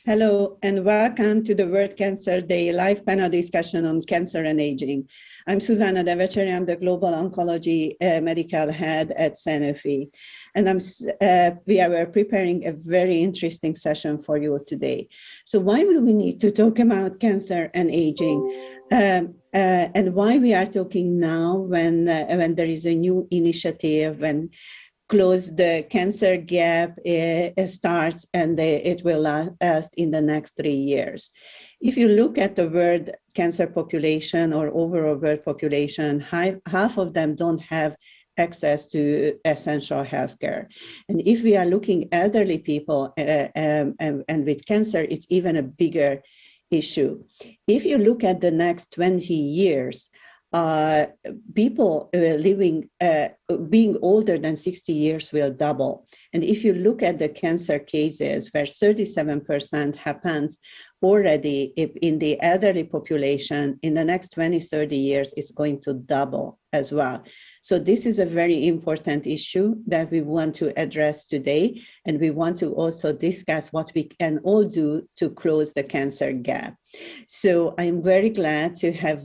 Hello, and welcome to the World Cancer Day live panel discussion on cancer and aging. I'm Susanna Deveceri. I'm the Global Oncology Medical Head at Sanofi. And we are preparing a very interesting session for you today. So why will we need to talk about cancer and aging? And why we are talking now when there is a new initiative, when Close the Cancer Gap starts, and it will last in the next 3 years. If you look at the world cancer population or overall world population, half of them don't have access to essential healthcare. And if we are looking elderly people and with cancer, it's even a bigger issue. If you look at the next 20 years, people being older than 60 years will double. And if you look at the cancer cases, where 37% happens already in the elderly population, in the next 20, 30 years, it's going to double as well. So this is a very important issue that we want to address today. And we want to also discuss what we can all do to close the cancer gap. So I'm very glad to have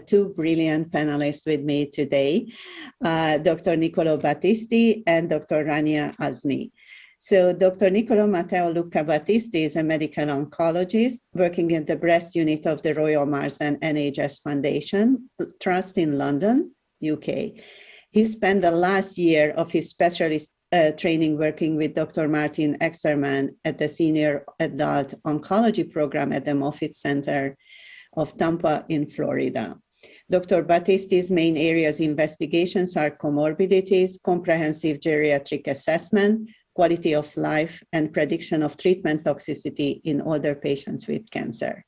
two brilliant panelists with me today, Dr. Niccolo Battisti and Dr. Rania Azmi. So Dr. Niccolo Matteo Luca Battisti is a medical oncologist working in the breast unit of the Royal Marsden NHS Foundation Trust in London, UK. He spent the last year of his specialist training working with Dr. Martin Exerman at the Senior Adult Oncology Program at the Moffitt Center of Tampa in Florida. Dr. Battisti's main areas of investigations are comorbidities, comprehensive geriatric assessment, quality of life, and prediction of treatment toxicity in older patients with cancer.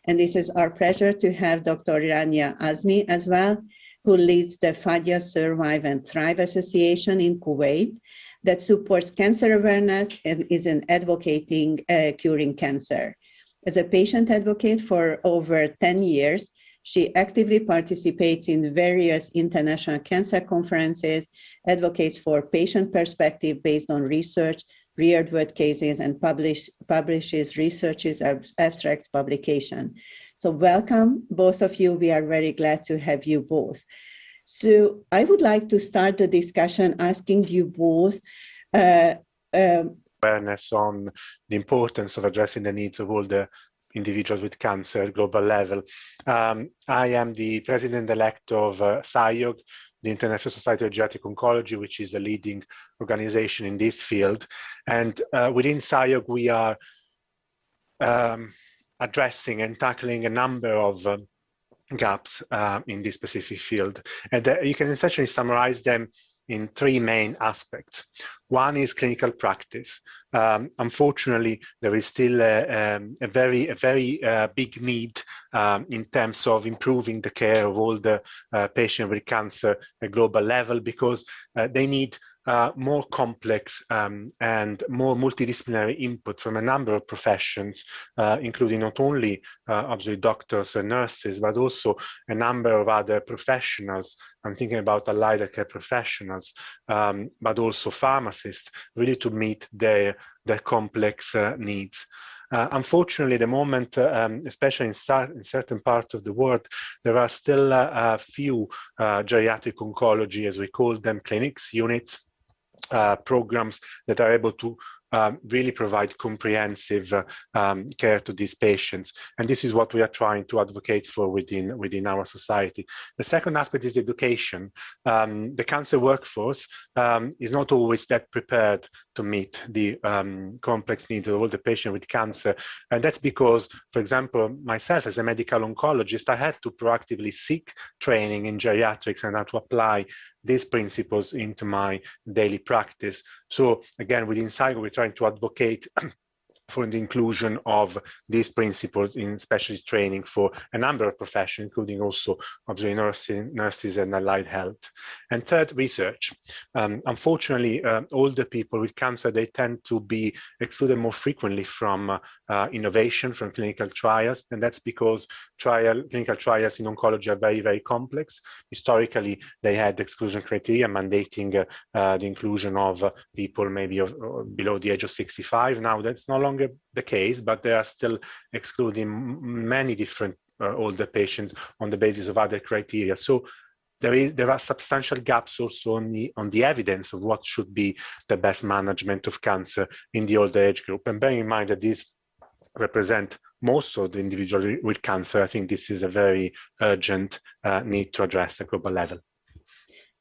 And this is our pleasure to have Dr. Rania Azmi as well, who leads the FADIA Survive and Thrive Association in Kuwait that supports cancer awareness and is an advocating curing cancer. As a patient advocate for over 10 years, she actively participates in various international cancer conferences, advocates for patient perspective based on research, real-world cases, and publishes researches abstracts publication. So welcome, both of you. We are very glad to have you both. So I would like to start the discussion asking you both awareness on the importance of addressing the needs of all the individuals with cancer at global level. I am the president-elect of SIOG, the International Society of Geriatric Oncology, which is a leading organization in this field. And within SIOG, we are addressing and tackling a number of gaps in this specific field. And you can essentially summarize them in three main aspects. One is clinical practice. Unfortunately, there is still a very big need in terms of improving the care of all the patients with cancer at global level, because they need more complex and more multidisciplinary input from a number of professions, including not only obviously doctors and nurses, but also a number of other professionals. I'm thinking about allied care professionals, but also pharmacists, really to meet their complex needs. Unfortunately, at the moment, especially in certain parts of the world, there are still a few geriatric oncology, as we call them, clinics, units, programs that are able to really provide comprehensive care to these patients. And this is what we are trying to advocate for within our society. The second aspect is education. The cancer workforce is not always that prepared to meet the complex needs of all the patients with cancer. And that's because, for example, myself as a medical oncologist, I had to proactively seek training in geriatrics and how to apply these principles into my daily practice. So again, within SIOG, we're trying to advocate for the inclusion of these principles in specialist training for a number of professions, including also obviously nurses and allied health. And third, research. Unfortunately, older people with cancer, they tend to be excluded more frequently from innovation, from clinical trials, and that's because clinical trials in oncology are very complex. Historically, they had exclusion criteria mandating the inclusion of people maybe below the age of 65. Now that's no longer longer the case, but they are still excluding many different older patients on the basis of other criteria. So there are substantial gaps also on the evidence of what should be the best management of cancer in the older age group. And bearing in mind that these represent most of the individuals with cancer, I think this is a very urgent need to address at global level.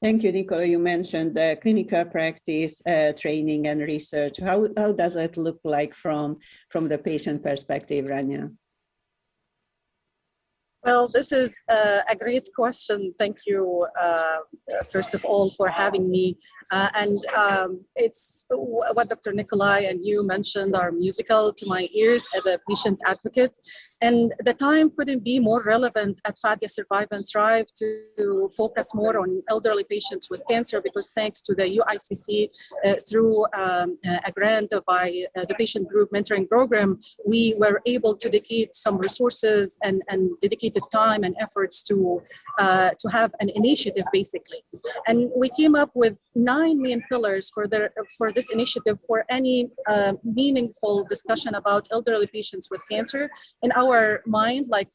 Thank you, Nicola. You mentioned the clinical practice, training and research. How does it look like from the patient perspective, Rania? Well, this is a great question. Thank you, first of all, for having me. It's what Dr. Nicolai and you mentioned are musical to my ears as a patient advocate. And the time couldn't be more relevant at Fadia Survive and Thrive to focus more on elderly patients with cancer, because thanks to the UICC, through a grant by the Patient Group Mentoring Program, we were able to dedicate some resources and dedicated time and efforts to have an initiative, basically. And we came up with 9 main pillars for this initiative for any meaningful discussion about elderly patients with cancer. In our mind, like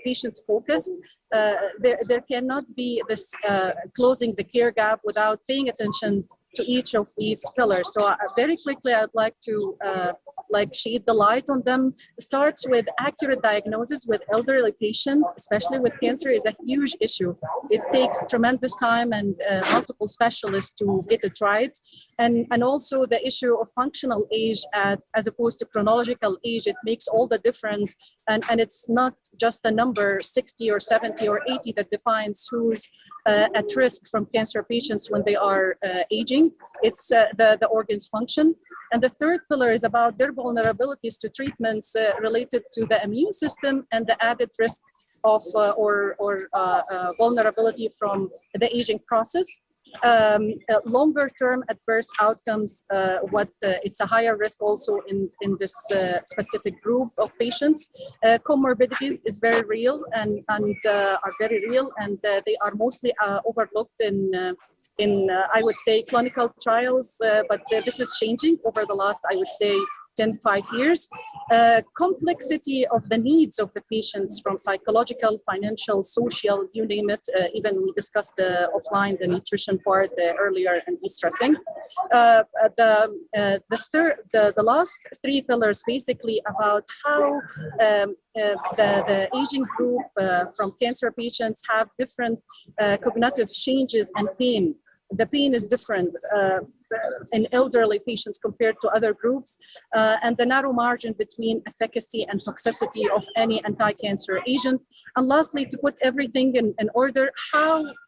patients focused, there cannot be this closing the care gap without paying attention to each of these pillars. So very quickly, I'd like to shed the light on them. It starts with accurate diagnosis with elderly patients, especially with cancer, is a huge issue. It takes tremendous time and multiple specialists to get it right. And also the issue of functional age as opposed to chronological age, it makes all the difference. And it's not just the number 60 or 70 or 80 that defines who's at risk from cancer patients when they are aging. It's the organs function. And the third pillar is about their vulnerabilities to treatments related to the immune system and the added risk of vulnerability from the aging process. Longer term adverse outcomes, it's a higher risk also in this specific group of patients. Comorbidities is very real and are very real, and they are mostly overlooked in I would say clinical trials, but this is changing over the last, I would say, 5 years. Complexity of the needs of the patients from psychological, financial, social, you name it. Even we discussed offline the nutrition part earlier and de-stressing. The last 3 pillars basically about how the aging group from cancer patients have different cognitive changes and pain. The pain is different in elderly patients compared to other groups, and the narrow margin between efficacy and toxicity of any anti-cancer agent. And lastly, to put everything in order,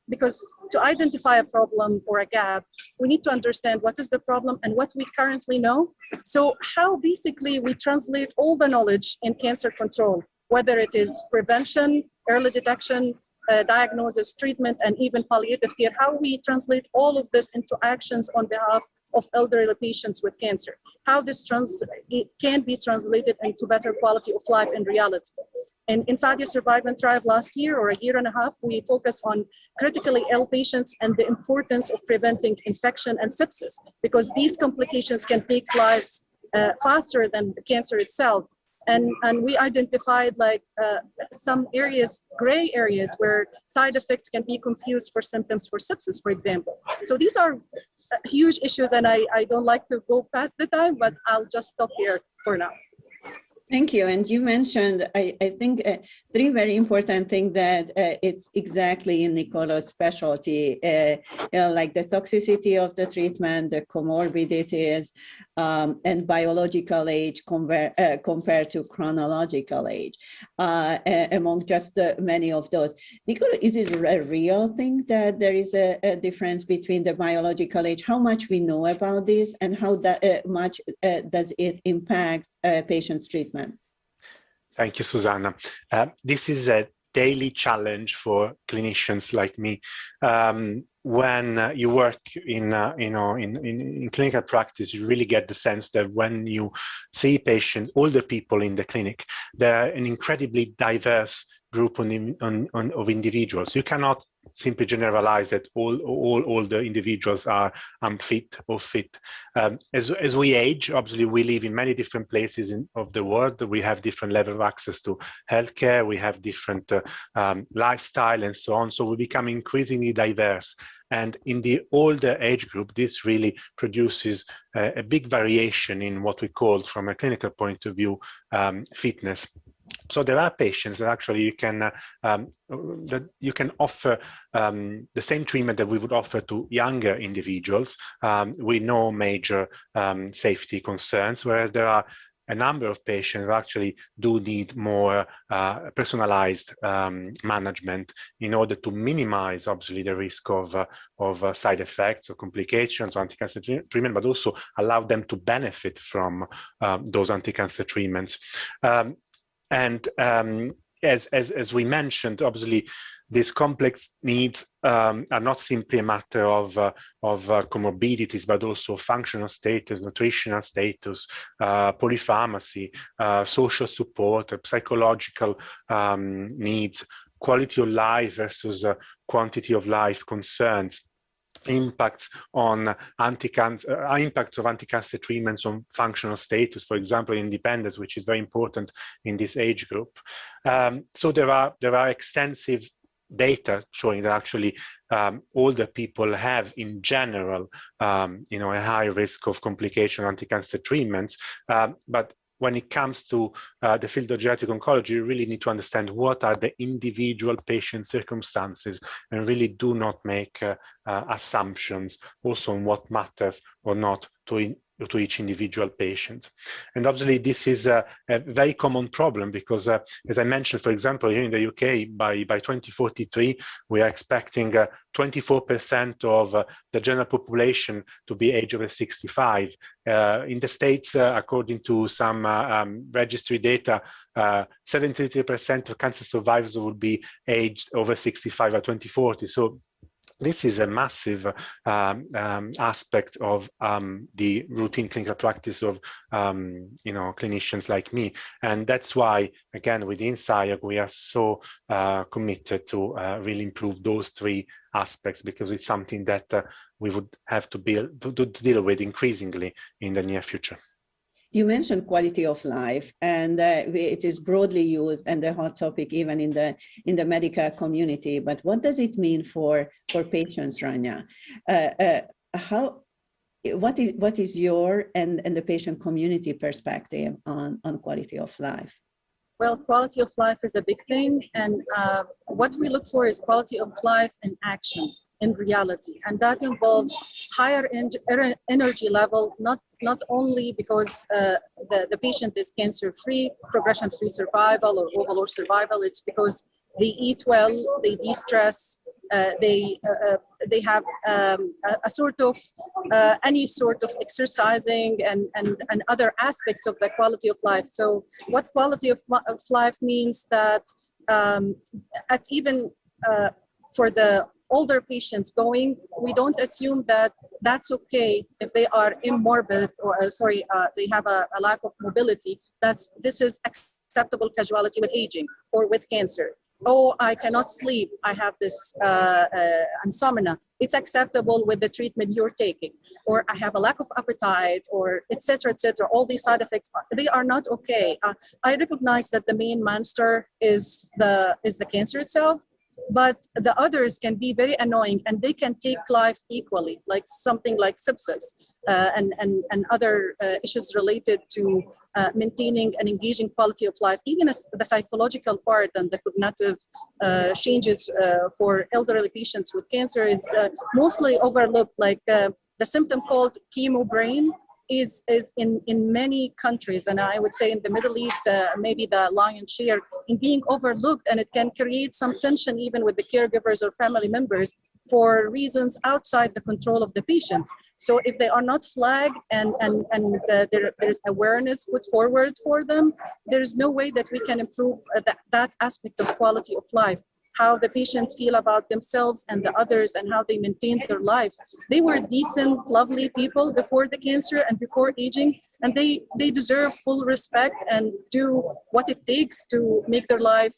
because to identify a problem or a gap, we need to understand what is the problem and what we currently know. So how basically we translate all the knowledge in cancer control, whether it is prevention, early detection, diagnosis, treatment, and even palliative care, how we translate all of this into actions on behalf of elderly patients with cancer, how this it can be translated into better quality of life in reality. And in Fadia Survive and Thrive last year, or a year and a half, we focused on critically ill patients and the importance of preventing infection and sepsis, because these complications can take lives faster than the cancer itself. And we identified some areas, gray areas, where side effects can be confused for symptoms for sepsis, for example. So these are huge issues, and I don't like to go past the time, but I'll just stop here for now. Thank you. And you mentioned, I think, 3 very important things that it's exactly in Nicola's specialty, like the toxicity of the treatment, the comorbidities, and biological age compared to chronological age, among just many of those. Nicola, is it a real thing that there is a difference between the biological age? How much we know about this, and how much does it impact patients' treatment? Thank you, Susanna. This is a daily challenge for clinicians like me. When you work in clinical practice, you really get the sense that when you see patients, older people in the clinic, they're an incredibly diverse group of individuals. You cannot simply generalize that all the individuals are unfit or fit. As we age, obviously we live in many different places of the world. We have different level of access to healthcare. We have different lifestyle and so on. So we become increasingly diverse. And in the older age group, this really produces a big variation in what we call, from a clinical point of view, fitness. So there are patients that actually you can offer the same treatment that we would offer to younger individuals with no major safety concerns, whereas there are a number of patients who actually do need more personalized management in order to minimize, obviously, the risk of side effects or complications of anti-cancer treatment, but also allow them to benefit from those anti-cancer treatments. As we mentioned, obviously, these complex needs are not simply a matter of comorbidities, but also functional status, nutritional status, polypharmacy, social support, psychological needs, quality of life versus quantity of life concerns, impacts on impacts of anti-cancer treatments on functional status, for example, independence, which is very important in this age group. So there are extensive data showing that actually older people have, in general, a high risk of complication anti-cancer treatments, but when it comes to the field of geriatric oncology, you really need to understand what are the individual patient circumstances, and really do not make assumptions also on what matters or not to each individual patient. And obviously this is a very common problem because, as I mentioned, for example, here in the UK, by 2043, we are expecting 24% of the general population to be age over 65. In the States, according to some registry data, 73% of cancer survivors will be aged over 65 by 2040. So this is a massive aspect of the routine clinical practice of clinicians like me, and that's why, again, within SIOG we are so committed to really improve those three aspects, because it's something that we would have to deal with increasingly in the near future. You mentioned quality of life, and it is broadly used and a hot topic even in the medical community. But what does it mean for patients, Rania? What is your and the patient community perspective on quality of life? Well, quality of life is a big thing, and what we look for is quality of life in action, in reality, and that involves higher energy level, not only because the patient is cancer-free, progression-free survival or overall survival. It's because they eat well, they de-stress, they have a sort of any sort of exercising and other aspects of the quality of life. So what quality of life means that for the older patients going, we don't assume that that's okay if they are immorbid or they have a lack of mobility. This is acceptable casualty with aging or with cancer. Oh, I cannot sleep, I have this insomnia. It's acceptable with the treatment you're taking. Or I have a lack of appetite, or et cetera, all these side effects, they are not okay. I recognize that the main monster is the cancer itself, but the others can be very annoying, and they can take life equally, like something like sepsis and other issues related to maintaining and engaging quality of life. Even the psychological part and the cognitive changes for elderly patients with cancer is mostly overlooked, like the symptom called chemo brain is in many countries, and I would say in the Middle East, maybe the lion's share, in being overlooked, and it can create some tension even with the caregivers or family members for reasons outside the control of the patient. So if they are not flagged and there's awareness put forward for them, there's no way that we can improve that aspect of quality of life. How the patients feel about themselves and the others, and how they maintain their life. They were decent, lovely people before the cancer and before aging, and they deserve full respect and do what it takes to make their life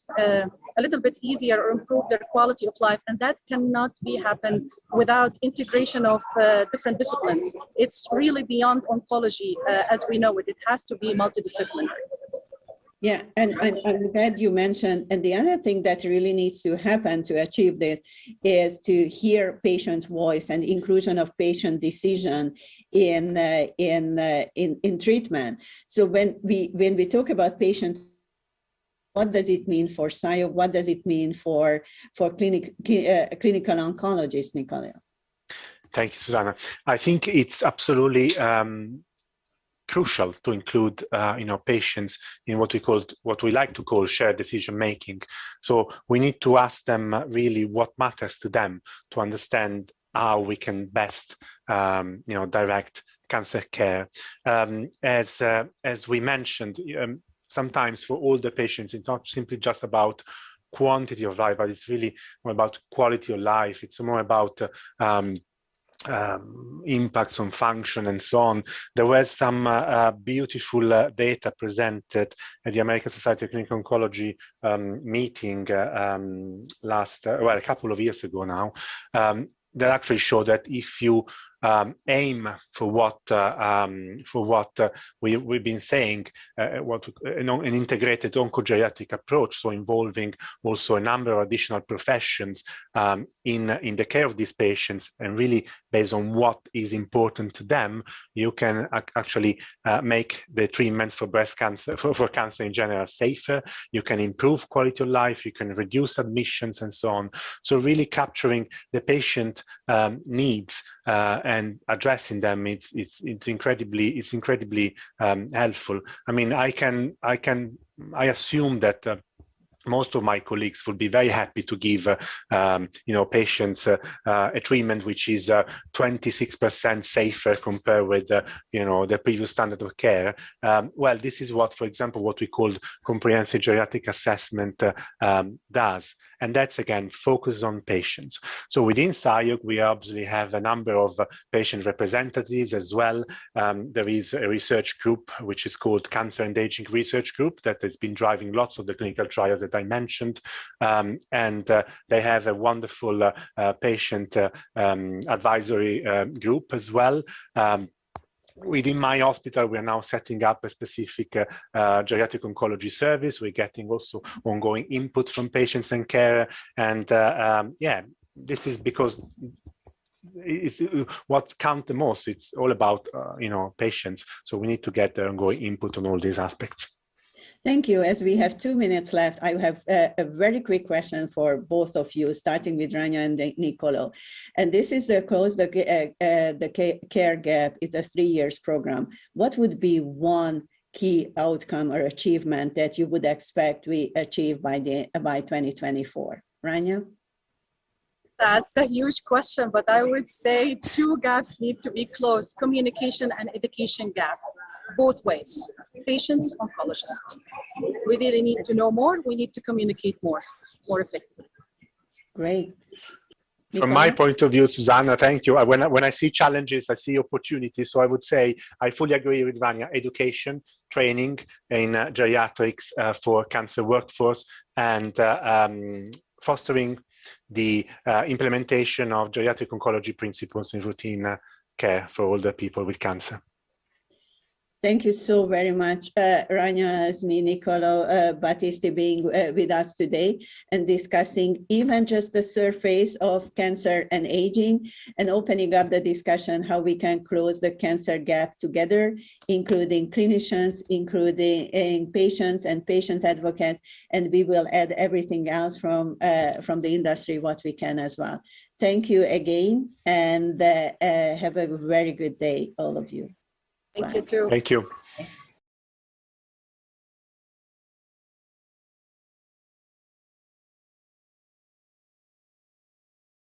a little bit easier or improve their quality of life. And that cannot be happen without integration of different disciplines. It's really beyond oncology as we know it. It has to be multidisciplinary. Yeah, and I'm glad you mentioned, and the other thing that really needs to happen to achieve this is to hear patient voice and inclusion of patient decision in treatment. So when we talk about patient, what does it mean for SIOP? What does it mean for clinical oncologists, Nicola? Thank you, Susanna. I think it's absolutely crucial to include patients in what we like to call shared decision making. So we need to ask them really what matters to them to understand how we can best direct cancer care. As we mentioned, sometimes for all the patients, it's not simply just about quantity of life, but it's really more about quality of life. It's more about impacts on function and so on. There was some beautiful data presented at the American Society of Clinical Oncology meeting a couple of years ago now, that actually showed that if you aim for what we've been saying, an integrated oncogeriatric approach, so involving also a number of additional professions in the care of these patients, and really based on what is important to them, you can actually make the treatments for breast cancer, for cancer in general, safer. You can improve quality of life. You can reduce admissions and so on. So really capturing the patient needs and addressing them, it's incredibly helpful. I mean, I assume that most of my colleagues would be very happy to give patients a treatment which is 26% safer compared with the previous standard of care. Well, this is what, for example, what we call comprehensive geriatric assessment does, and that's again focused on patients. So within SIOP, we obviously have a number of patient representatives as well. There is a research group which is called Cancer and Aging Research Group that has been driving lots of the clinical trials that I mentioned, and they have a wonderful patient advisory group as well. Within my hospital, we are now setting up a specific geriatric oncology service. We're getting also ongoing input from patients and care, and this is because it's what counts the most. It's all about patients, so we need to get their ongoing input on all these aspects. Thank you. As we have 2 minutes left, I have a very quick question for both of you, starting with Rania and Nicolo. And this is the Close the Care Gap. It's a 3 years program. What would be one key outcome or achievement that you would expect we achieve by 2024? Rania? That's a huge question, but I would say 2 gaps need to be closed: communication and education gap. Both ways, patients, oncologists. We really need to know more. We need to communicate more effectively. Great. From my point of view, Susanna, thank you. When I see challenges, I see opportunities. So I would say I fully agree with Rania. Education, training in geriatrics for cancer workforce, and fostering the implementation of geriatric oncology principles in routine care for older people with cancer. Thank you so very much, Rania, Azmi, Nicolo, Battisti, being with us today and discussing even just the surface of cancer and aging, and opening up the discussion how we can close the cancer gap together, including clinicians, including patients and patient advocates, and we will add everything else from the industry what we can as well. Thank you again, and have a very good day, all of you. Thank you too. Thank you.